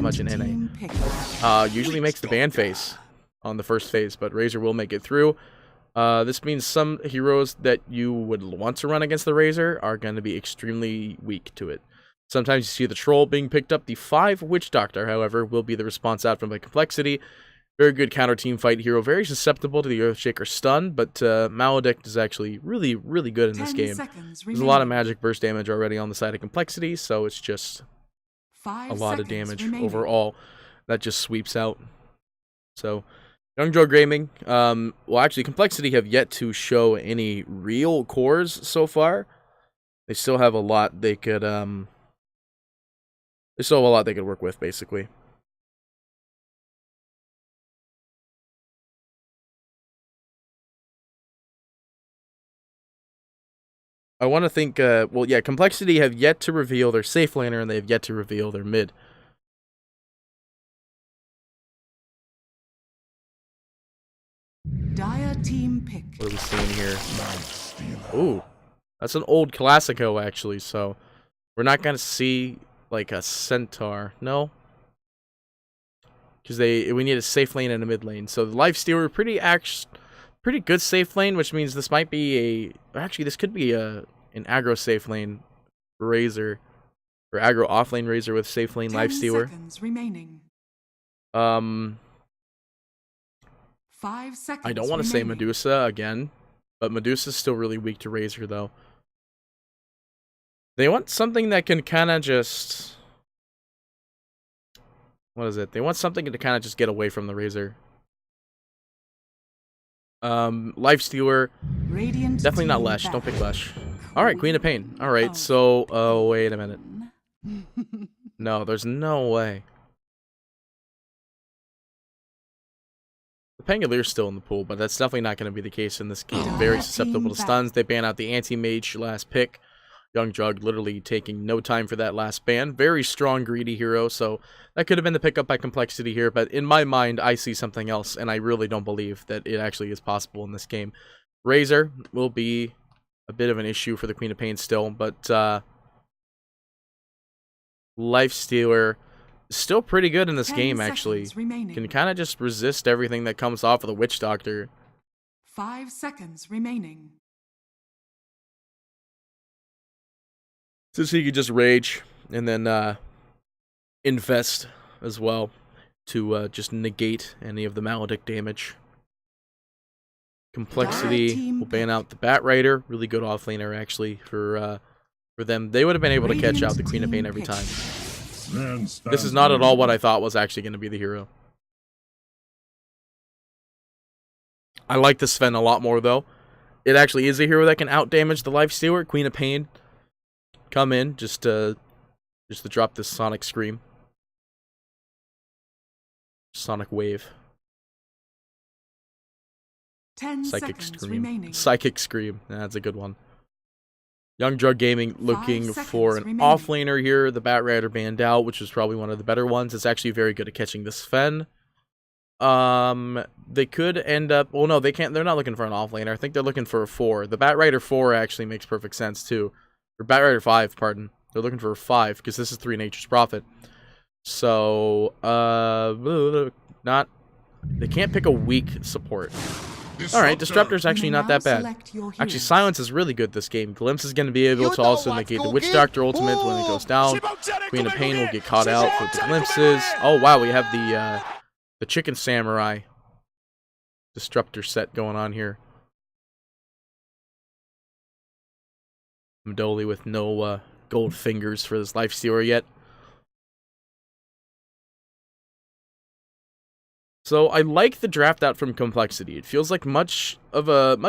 much in NA. Usually makes the ban phase on the first phase, but Razor will make it through. This means some heroes that you would want to run against the Razor are going to be extremely weak to it. Sometimes you see the Troll being picked up. The 5 Witch Doctor, however, will be the response outcome by Complexity. Very good counter team fight hero. Very susceptible to the Earthshaker stun, but Maledict is actually really, really good in this game. There's a lot of magic burst damage already on the side of Complexity, so it's just a lot of damage overall that just sweeps out. So, Young Drug Gaming, well, actually, Complexity have yet to show any real cores so far. They still have a lot they could, work with, basically. I want to think, well, yeah, Complexity have yet to reveal their safe laner, and they have yet to reveal their mid. Dire team pick. What are we seeing here? Ooh, that's an old Classico, actually, so we're not going to see, like, a Centaur. No? Because we need a safe lane and a mid lane. So the Lifestealer, pretty good safe lane, which means this might be actually, this could be an aggro safe lane Razor, or aggro off lane Razor with safe lane Lifestealer. 10 seconds remaining. 5 seconds. I don't want to say Medusa again, but Medusa's still really weak to Razor, though. They want something that can kind of just... What is it? They want something to kind of just get away from the Razor. Lifestealer. Definitely not Lesh. Don't pick Lesh. Alright, Queen of Pain. Alright, so... Oh, wait a minute. No, there's no way. The Pangolier's still in the pool, but that's definitely not going to be the case in this game. Very susceptible to stuns. They ban out the anti-mage last pick. Young Jug literally taking no time for that last ban. Very strong, greedy hero, so that could have been the pickup by Complexity here, but in my mind, I see something else, and I really don't believe that it actually is possible in this game. Razor will be a bit of an issue for the Queen of Pain still, but Lifestealer is still pretty good in this game, actually. Can kind of just resist everything that comes off of the Witch Doctor. 5 seconds remaining. So he could just rage and then invest as well to just negate any of the Maledict damage. Complexity will ban out the Bat Rider. Really good offlaner, actually, for them. They would have been able to catch out the Queen of Pain every time. This is not at all what I thought was actually going to be the hero. I like the Sven a lot more, though. It actually is a hero that can outdamage the Lifestealer. Queen of Pain. Come in, just to drop this Sonic Scream. Sonic Wave. 10 Psychic seconds Scream. remaining. Psychic Scream. That's a good one. Young Drug Gaming looking 5 for an seconds offlaner here. The Bat Rider banned out, which was probably one of the better ones. It's actually very good at catching the Sven. They could end up... Well, no, they can't. They're not looking for an offlaner. I think they're looking for a 4. The Bat Rider 4 actually makes perfect sense, too. Or Bat Rider 5, pardon. They're looking for a 5, because this is 3 Nature's Prophet. So, they can't pick a weak support. Alright, Disruptor's actually not that bad. Actually, Silence is really good this game. Glimpse is going to be able to also negate the Witch Doctor ultimate when it goes down. Queen of Pain will get caught out with the Glimpses. Oh, wow, we have the Chicken Samurai Disruptor set going on here. Mdoli with no gold fingers for this Lifestealer yet. So I like the draft out from Complexity. It feels like much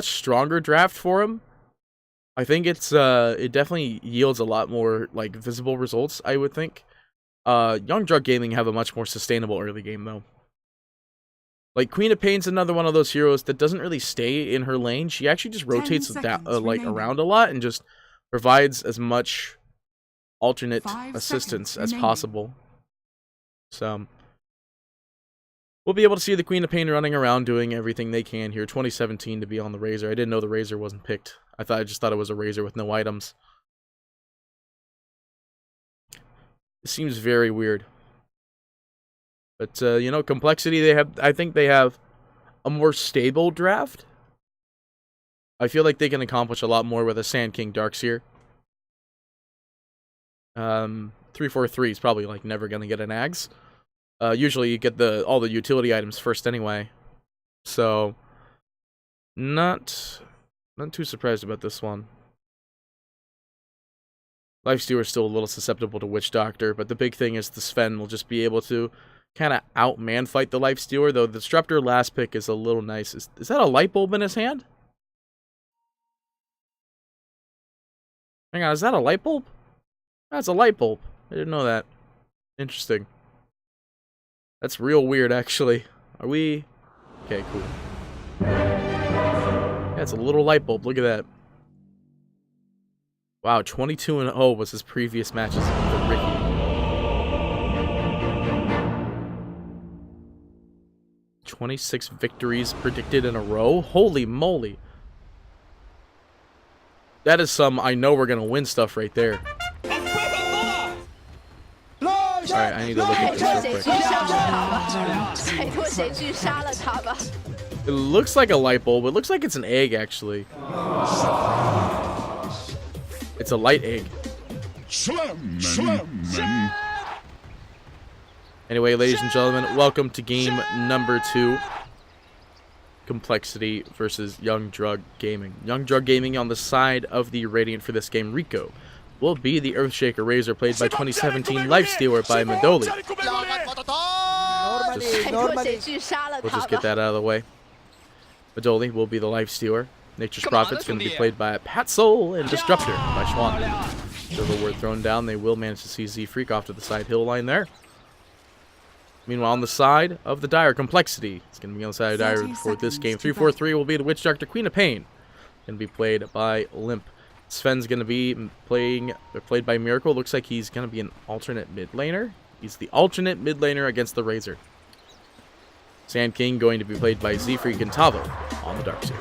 stronger draft for him. I think it definitely yields a lot more like visible results, I would think. Young Drug Gaming have a much more sustainable early game though. Like Queen of Pain's another one of those heroes that doesn't really stay in her lane. She actually just rotates like around a lot and just provides as much alternate assistance as possible. So we'll be able to see the Queen of Pain running around doing everything they can here. 2017 to be on the Razor. I didn't know the Razor wasn't picked. I just thought it was a Razor with no items. It seems very weird. But, you know, Complexity, I think they have a more stable draft. I feel like they can accomplish a lot more with a Sand King Darkseer. 3-4-3 is probably, like, never going to get an Ags. Usually you get all the utility items first anyway. So, not too surprised about this one. Lifestealer is still a little susceptible to Witch Doctor, but the big thing is the Sven will just be able to kind of out-man fight the Lifestealer, though the Disruptor last pick is a little nice. Is that a light bulb in his hand? Hang on, is that a light bulb? That's a light bulb. I didn't know that. Interesting. That's real weird, actually. Are we... Okay, cool. Yeah, it's a little light bulb. Look at that. Wow, 22-0 was his previous matches with Ricky. "26 victories predicted in a row? Holy moly. That is some I know we're gonna win stuff right there. Alright, I need to look at this real quick. It looks like a light bulb. It looks like it's an egg, actually. It's a light egg. Anyway, ladies and gentlemen, welcome to game number 2. Complexity versus Young Drug Gaming. Young Drug Gaming on the side of the Radiant for this game. Rico will be the Earthshaker Razor, played by 2017 Lifestealer by Madoli. We'll just get that out of the way. Madoli will be the Lifestealer. Nature's Prophet's going to be played by Pat Soul, and Disruptor by Schwan. Silver word thrown down. They will manage to see Z-Freak off to the side hill line there. Meanwhile, on the side of the Dire, Complexity. It's going to be on the side of Dire for this game. 3-4-3 will be the Witch Doctor, Queen of Pain. Going to be played by Limp. Sven's going to be played by Miracle. Looks like he's going to be an alternate mid laner. He's the alternate mid laner against the Razor. Sand King going to be played by Z-Freak and Tavo on the Darkseer.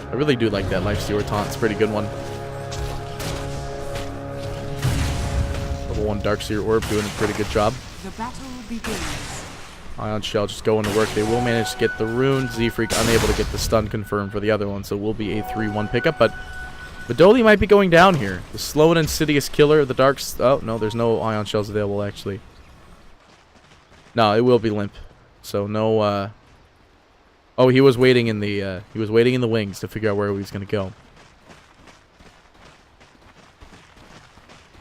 I really do like that Lifestealer taunt. It's a pretty good one. Level 1 Darkseer Orb doing a pretty good job. The battle begins. Ion Shell just going to work. They will manage to get the rune. Z-Freak unable to get the stun confirmed for the other one, so it will be a 3-1 pickup. But Madoli might be going down here. The slow and insidious killer of the dark... Oh, no, there's no Ion Shells available, actually. No, it will be Limp. So no... Oh, he was waiting in the wings to figure out where he was going to go.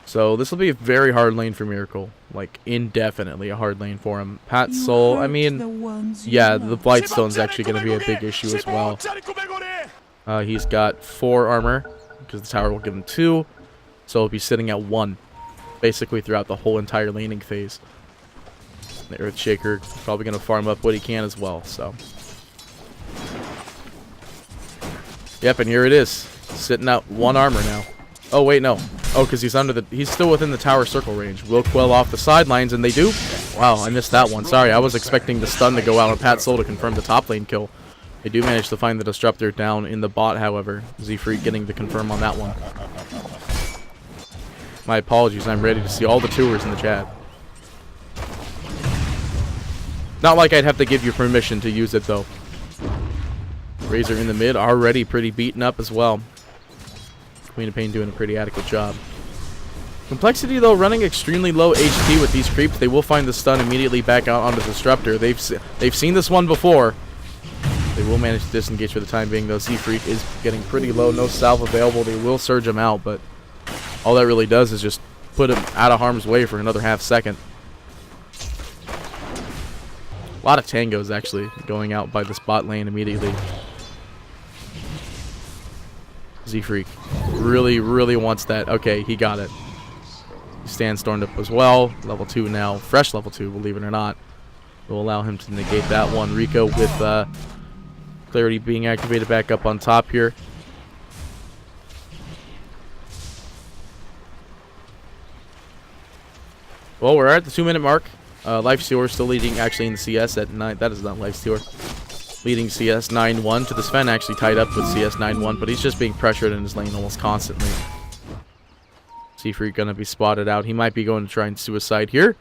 So this will be a very hard lane for Miracle. Like, indefinitely a hard lane for him. Pat Soul, I mean, yeah, the Blightstone's actually going to be a big issue as well. He's got 4 armor, because the tower will give him 2. So he'll be sitting at 1, basically throughout the whole entire laning phase. The Earthshaker probably going to farm up what he can as well, so... Yep, and here it is. Sitting out 1 armor now. Oh, wait, no. Oh, because he's still within the tower circle range. Will Quell off the sidelines, and they do. Wow, I missed that one. Sorry, I was expecting the stun to go out on Pat Soul to confirm the top lane kill. They do manage to find the Disruptor down in the bot, however. Z-Freak getting the confirm on that one. My apologies, I'm ready to see all the tours in the chat. Not like I'd have to give you permission to use it, though. Razor in the mid, already pretty beaten up as well. Queen of Pain doing a pretty adequate job. Complexity, though, running extremely low HP with these creeps. They will find the stun immediately back out onto the Disruptor. They've seen this one before. They will manage to disengage for the time being, though. Z-Freak is getting pretty low. No salve available. They will surge him out, but all that really does is just put him out of harm's way for another half second. A lot of tangos, actually, going out by this bot lane immediately. Z-Freak really, really wants that. Okay, he got it. He stands stormed up as well. Level 2 now. Fresh level 2, believe it or not. Will allow him to negate that one. Rico with Clarity being activated back up on top here. Well, we're at the 2-minute mark. Lifestealer still leading, actually, in the CS at 9. That is not Lifestealer. Leading CS 9-1 to the Sven, actually tied up with CS 9-1, but he's just being pressured in his lane almost constantly. Z-Freak gonna be spotted out. He might be going to try and suicide here.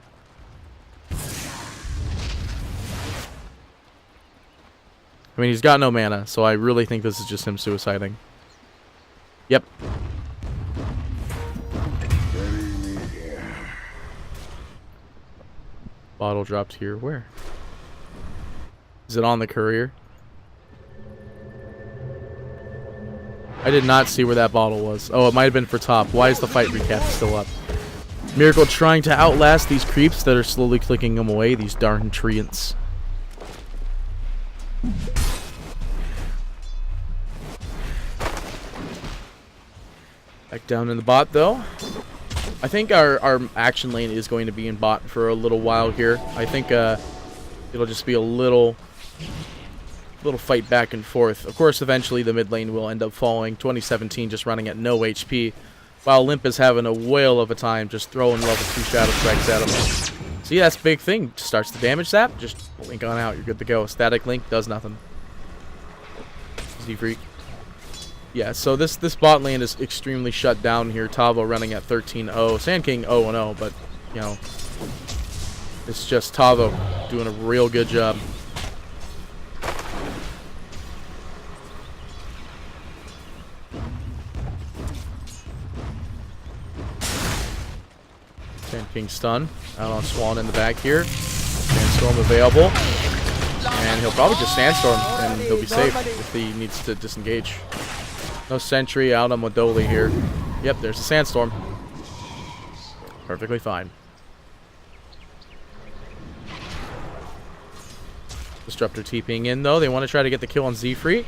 I mean, he's got no mana, so I really think this is just him suiciding. Yep. Bottle dropped here. Where? Is it on the courier? I did not see where that bottle was. Oh, it might have been for top. Why is the fight recap still up? Miracle trying to outlast these creeps that are slowly clicking him away, these darn treants. Back down in the bot, though. I think our action lane is going to be in bot for a little while here. I think it'll just be a little fight back and forth. Of course, eventually the mid lane will end up falling. 2017 just running at no HP, while Limp is having a whale of a time just throwing level 2 Shadow Strikes at him. See, that's big thing. Starts the damage zap, just blink on out. You're good to go. Static Link does nothing. Z-Freak. Yeah, so this bot lane is extremely shut down here. Tavo running at 13-0. Sand King 0-0, but, you know, it's just Tavo doing a real good job. Sand King stun. Out on Swan in the back here. Sandstorm available. And he'll probably just Sandstorm, and he'll be safe if he needs to disengage. No sentry out on Modoli here. Yep, there's a Sandstorm. Perfectly fine. Disruptor TPing in, though. They want to try to get the kill on Z-Freak.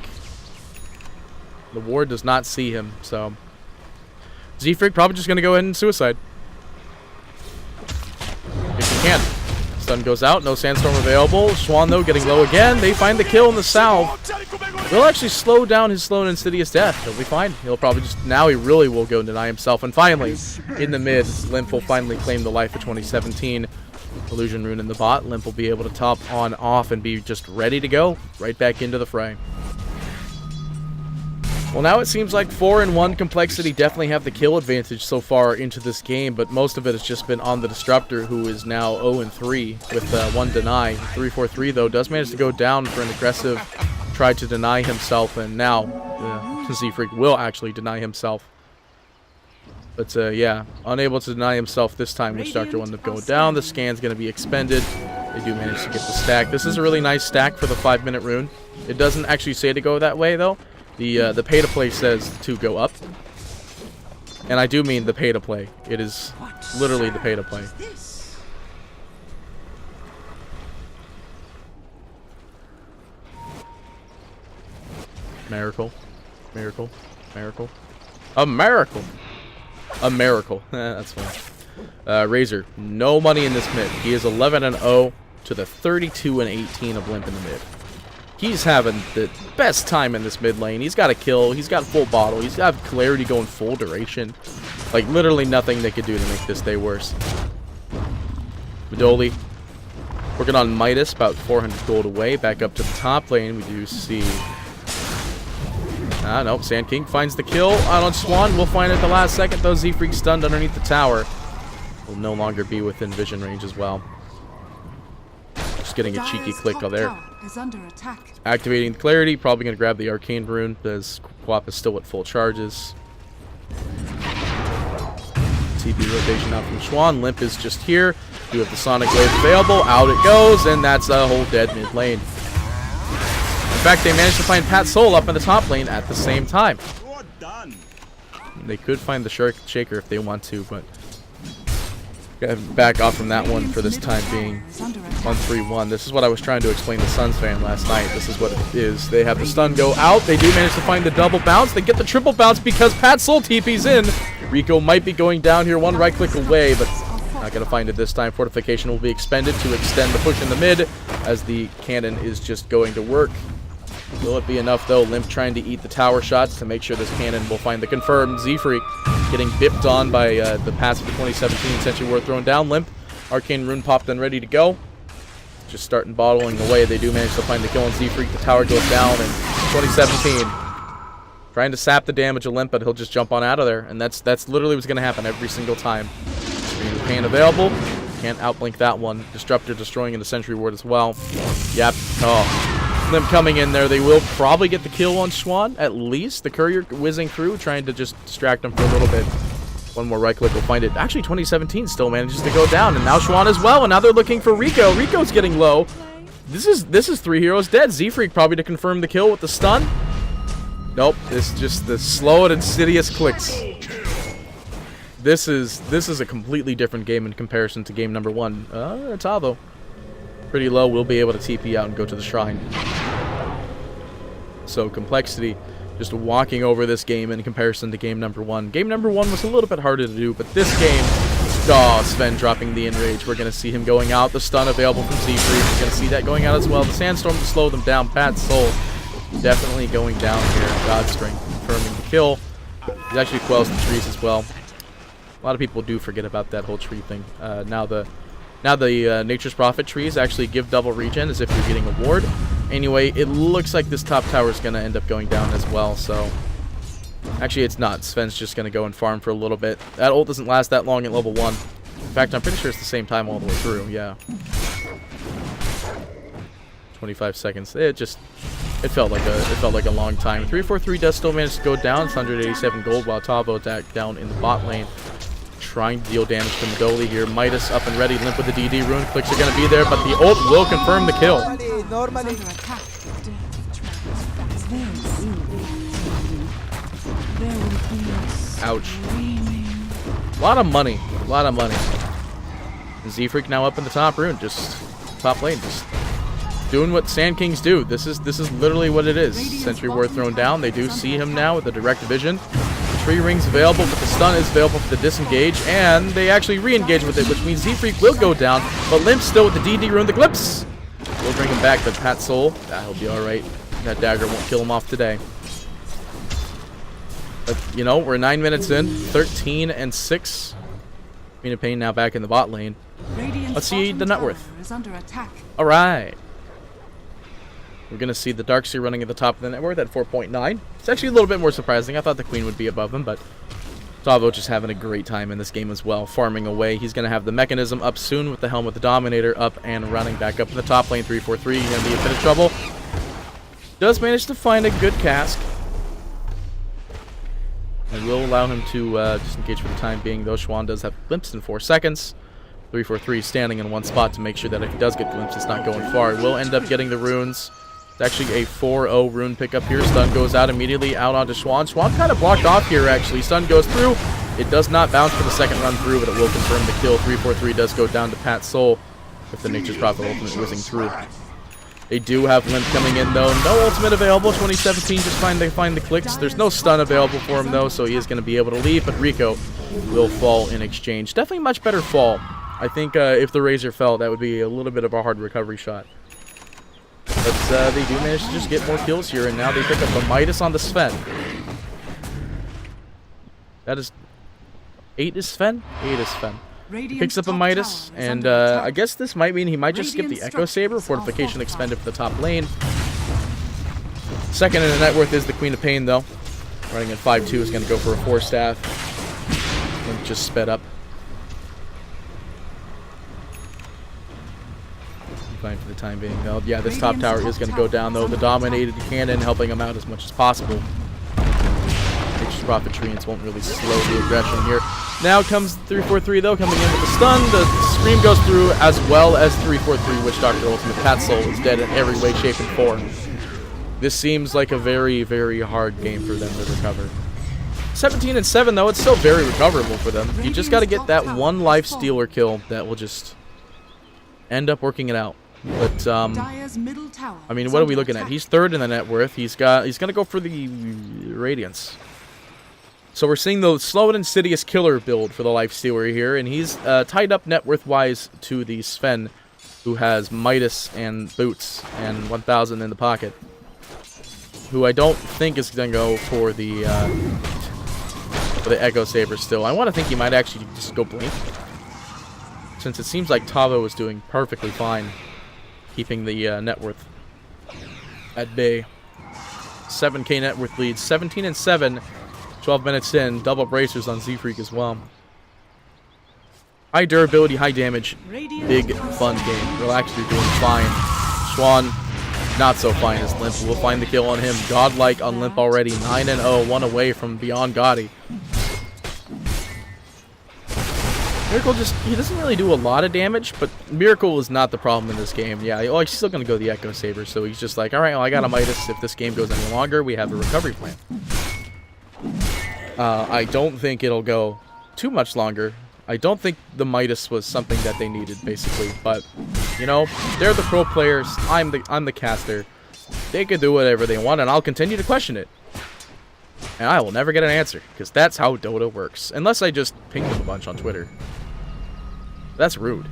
The ward does not see him, so... Z-Freak probably just going to go ahead and suicide. If he can. Stun goes out, no Sandstorm available. Swan, though, getting low again. They find the kill in the south. Will actually slow down his slow and insidious death. He'll be fine. He'll probably just... Now he really will go and deny himself. And finally, in the mid, Limp will finally claim the life of 2017. Illusion Rune in the bot. Limp will be able to top on off and be just ready to go. Right back into the fray. Well, now it seems like 4 and 1 Complexity definitely have the kill advantage so far into this game, but most of it has just been on the Disruptor, who is now 0 and 3 with 1 deny. 3-4-3, though, does manage to go down for an aggressive try to deny himself, and now Z-Freak will actually deny himself. But yeah, unable to deny himself this time, which Doctor will end up going down. The scan's going to be expended. They do manage to get the stack. This is a really nice stack for the 5-minute rune. It doesn't actually say to go that way, though. The pay-to-play says to go up. And I do mean the pay-to-play. It is literally the pay-to-play. Miracle. Miracle. Miracle. A miracle! A miracle. That's fine. Razor, no money in this mid. He is 11-0 to the 32-18 of Limp in the mid. He's having the best time in this mid lane. He's got a kill. He's got full bottle. He's got clarity going full duration. Like, literally nothing they could do to make this day worse. Modoli working on Midas, about 400 gold away. Back up to the top lane, we do see... nope, Sand King finds the kill out on Swan. We'll find it at the last second, though. Z-Freak stunned underneath the tower. Will no longer be within vision range as well. Just getting a cheeky click on there. Activating the clarity, probably going to grab the Arcane Rune, as Quap is still at full charges. TP rotation out from Swan. Limp is just here. Do have the Sonic Wave available. Out it goes, and that's a whole dead mid lane. In fact, they managed to find Pat Soul up in the top lane at the same time. They could find the Shaker if they want to, but back off from that one for this time being. 1-3-1. This is what I was trying to explain to Suns fan last night. This is what it is. They have the stun go out. They do manage to find the double bounce. They get the triple bounce because Pat Soul TP's in. Rico might be going down here, one right click away, but not going to find it this time. Fortification will be expended to extend the push in the mid as the cannon is just going to work. Will it be enough, though? Limp trying to eat the tower shots to make sure this cannon will find the confirmed Z-Freak. Getting bipped on by the pass of the 2017 Sentry Ward thrown down. Limp, Arcane Rune popped and ready to go. Just starting bottling away. They do manage to find the kill on Z-Freak. The tower goes down, and 2017 trying to sap the damage of Limp, but he'll just jump on out of there. And that's literally what's going to happen every single time. The pain available. Can't outblink that one. Disruptor destroying in the Sentry Ward as well. Yep. Oh. Them coming in there. They will probably get the kill on Schwan, at least. The courier whizzing through, trying to just distract them for a little bit. One more right click will find it. Actually, 2017 still manages to go down, and now Schwan as well, and now they're looking for Rico. Rico's getting low. This is 3 heroes dead. Z-Freak probably to confirm the kill with the stun. Nope, it's just the slow and insidious clicks. This is a completely different game in comparison to game number 1. Tavo. Pretty low, will be able to TP out and go to the shrine. So complexity, just walking over this game in comparison to game number 1. Game number 1 was a little bit harder to do, but this game, Sven dropping the enrage. We're going to see him going out. The stun available from Z-Freak. We're going to see that going out as well. The sandstorm to slow them down. Pat Soul definitely going down here. God Strength confirming the kill. He actually quells the trees as well. A lot of people do forget about that whole tree thing. Now the Nature's Prophet trees actually give double regen as if you're getting a ward. Anyway, it looks like this top tower is going to end up going down as well, so... Actually, it's not. Sven's just going to go and farm for a little bit. That ult doesn't last that long at level 1. In fact, I'm pretty sure it's the same time all the way through, yeah. 25 seconds. It felt like a long time. 343 does still manage to go down. It's 187 gold, while Tavo down in the bot lane. Trying to deal damage to Madoli here. Midas up and ready. Limp with the DD. Rune clicks are going to be there, but the ult will confirm the kill. Ouch. A lot of money. A lot of money. Z-Freak now up in the top rune. Just top lane. Just doing what Sand Kings do. This is literally what it is. Sentry Ward thrown down. They do see him now with the direct vision. Tree rings available, but the stun is available for the disengage, and they actually re-engage with it, which means Z-Freak will go down, but Limp still with the DD rune. The Glimpse will bring him back, but Pat Soul, he'll be alright. That dagger won't kill him off today. But, you know, we're 9 minutes in, 13 and 6. Queen of Pain now back in the bot lane. Let's see the net worth. Alright. We're going to see the Darkseer running at the top of the net worth at 4.9. It's actually a little bit more surprising. I thought the Queen would be above him, but Tavo just having a great time in this game as well, farming away. He's going to have the Mechanism up soon with the Helm with the Dominator up and running back up in the top lane. 343, going to be a bit of trouble. Does manage to find a good cask. And will allow him to disengage for the time being, though Schwan does have glimpse in 4 seconds. 343 standing in one spot to make sure that if he does get glimpse, it's not going far. He will end up getting the runes. It's actually a 4-0 rune pickup here. Stun goes out immediately out onto Schwan. Schwan kind of blocked off here, actually. Stun goes through. It does not bounce for the second run through, but it will confirm the kill. 343 does go down to Pat Soul with the Nature's Prophet ultimate whizzing through. They do have Limp coming in, though. No ultimate available. 2017 just find the clicks. There's no stun available for him, though, so he is going to be able to leave, but Rico will fall in exchange. Definitely much better fall. I think if the Razor fell, that would be a little bit of a hard recovery shot. But they do manage to just get more kills here, and now they pick up a Midas on the Sven. That is... 8 is Sven? 8 is Sven. He picks up a Midas, and I guess this might mean he might just skip the Echo Saber. Fortification expended for the top lane. Second in the net worth is the Queen of Pain, though. Running at 5-2 is going to go for a 4 staff. And just sped up. Fine for the time being, though. Yeah, this top tower is going to go down, though. The Dominated Cannon helping him out as much as possible. Nature's Prophet Treants won't really slow the aggression here. Now comes 343, though, coming in with the stun. The Scream goes through, as well as 343 Witch Doctor Ultimate. Pat Soul is dead in every way, shape, and form. This seems like a very, very hard game for them to recover. 17 and 7, though, it's still very recoverable for them. You just got to get that one life stealer kill that will just end up working it out. But I mean, what are we looking at? He's third in the net worth. He's gonna go for the Radiance. So we're seeing the slow and insidious killer build for the life stealer here, and he's tied up net worth wise to the Sven, who has Midas and boots and 1,000 in the pocket. Who I don't think is gonna go for the Echo Saber still. I want to think he might actually just go blink, since it seems like Tavo is doing perfectly fine keeping the net worth at bay. 7k net worth leads. 17 and 7. 12 minutes in. Double bracers on Z-Freak as well. High durability, high damage. Big fun game. We're actually doing fine. Schwan Not so fine as Limp. We'll find the kill on him. Godlike on Limp already. 9-0, 1 away from beyond Gotti. Miracle he doesn't really do a lot of damage, but Miracle is not the problem in this game. Yeah, oh, he's still going to go the Echo Saber, so he's just like, alright, well, I got a Midas. If this game goes any longer, we have a recovery plan. I don't think it'll go too much longer. I don't think the Midas was something that they needed, basically, but, you know, they're the pro players. I'm the caster. They can do whatever they want, and I'll continue to question it. And I will never get an answer, because that's how Dota works. Unless I just ping them a bunch on Twitter. That's rude.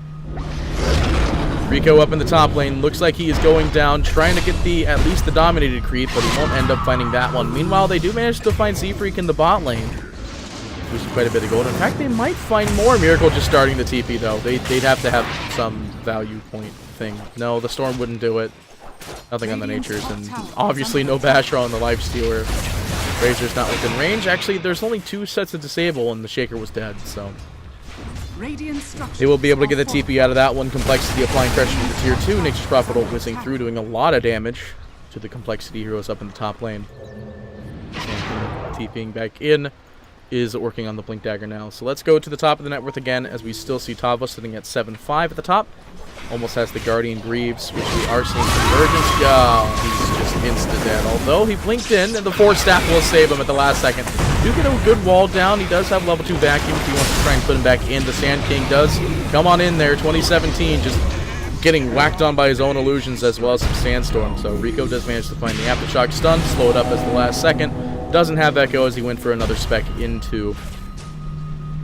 Rico up in the top lane. Looks like he is going down, trying to get at least the dominated creep, but he won't end up finding that one. Meanwhile, they do manage to find Z-Freak in the bot lane. Losing quite a bit of gold. In fact, they might find more. Miracle just starting the TP, though. They'd have to have some value point thing. No, the Storm wouldn't do it. Nothing on the Natures, and obviously no Basher on the Lifestealer. Razor's not within range. Actually, there's only 2 sets of disable, and the Shaker was dead, so they will be able to get a TP out of that one. Complexity applying pressure to the tier 2. Nature's Prophet ult whizzing through, doing a lot of damage to the Complexity heroes up in the top lane. And TPing back in is working on the Blink Dagger now. So let's go to the top of the net worth again, as we still see Tavo sitting at 7-5 at the top. Almost has the Guardian Greaves, which we are seeing convergence. He's just insta-dead. Although he blinked in, and the Force Staff will save him at the last second. Do get a good wall down. He does have level 2 vacuum if he wants to try and put him back in. The Sand King does come on in there. 2017 just getting whacked on by his own illusions as well as some Sandstorm. So Rico does manage to find the Aftershock stun, slow it up as the last second. Doesn't have Echo as he went for another spec into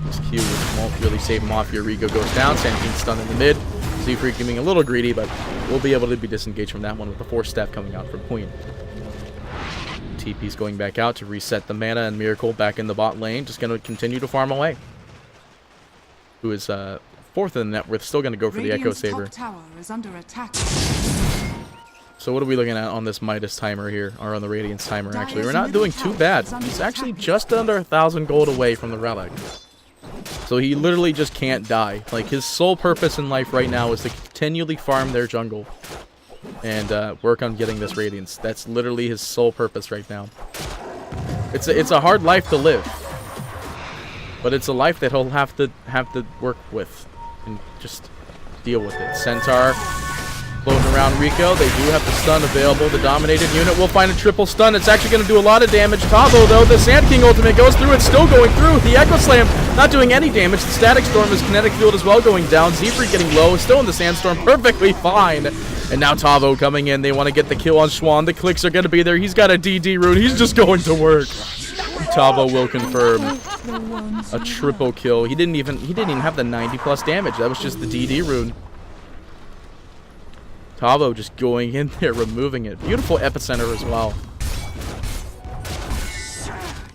his Q, which won't really save him off here. Rico goes down. Sand King stun in the mid. Z-Freak being a little greedy, but we'll be able to be disengaged from that one with the Force Staff coming out from Queen. TP's going back out to reset the mana, and Miracle back in the bot lane, just going to continue to farm away. Who is 4th in the net worth, still going to go for the Echo Saber. Tower is under attack. So what are we looking at on this Midas timer here, or on the Radiance timer actually? We're not doing too bad. He's actually just under 1,000 gold away from the Relic. So he literally just can't die. Like, his sole purpose in life right now is to continually farm their jungle and work on getting this Radiance. That's literally his sole purpose right now. It's a hard life to live, but it's a life that he'll have to work with and just deal with it. Centaur floating around Rico. They do have the stun available. The dominated unit will find a triple stun. It's actually going to do a lot of damage. Tavo, though, the Sand King ultimate goes through. It's still going through. The Echo Slam not doing any damage. The Static Storm is Kinetic Field as well going down. Z-Freak getting low. Still in the Sandstorm. Perfectly fine. And now Tavo coming in. They want to get the kill on Schwann. The clicks are going to be there. He's got a DD rune. He's just going to work. Tavo will confirm a triple kill. He didn't even have the 90+ damage. That was just the DD rune. Tavo just going in there, removing it. Beautiful epicenter as well.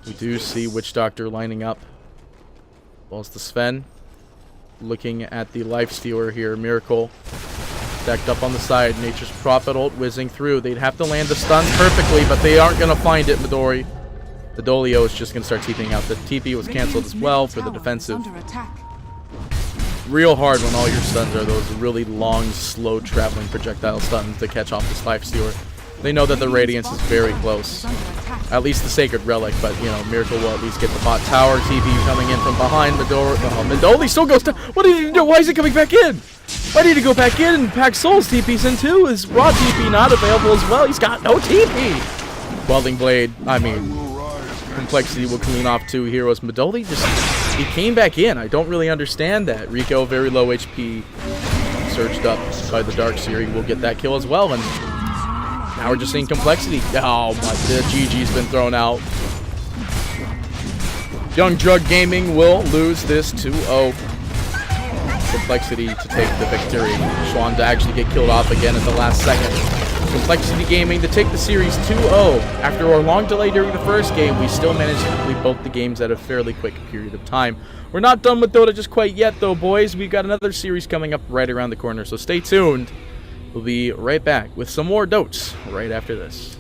We do see Witch Doctor lining up. As well as the Sven. Looking at the Lifestealer here. Miracle. Stacked up on the side. Nature's Prophet ult whizzing through. They'd have to land the stun perfectly, but they aren't going to find it, Midori. The Dolio is just going to start TPing out. The TP was canceled as well for the defensive. Real hard when all your stuns are those really long, slow traveling projectile stuns to catch off this Lifestealer. They know that the Radiance is very close. At least the Sacred Relic, but, you know, Miracle will at least get the bot tower. TP coming in from behind. Midori still goes down. What did he do? Why is he coming back in? Why did he go back in and pack Souls? TP's in too. Is Raw TP not available as well? He's got no TP. Welding Blade, I mean, Complexity will clean off 2 heroes. Midori he came back in. I don't really understand that. Rico, very low HP, surged up by the Darkseer. Will get that kill as well. And now we're just seeing Complexity. Oh my, the GG's been thrown out. Young Drug Gaming will lose this 2-0. Complexity to take the victory. Schwann to actually get killed off again at the last second. Complexity Gaming to take the series 2-0. After our long delay during the first game, we still managed to complete both the games at a fairly quick period of time. We're not done with Dota just quite yet, though, boys. We've got another series coming up right around the corner, so stay tuned. We'll be right back with some more Dotes right after this.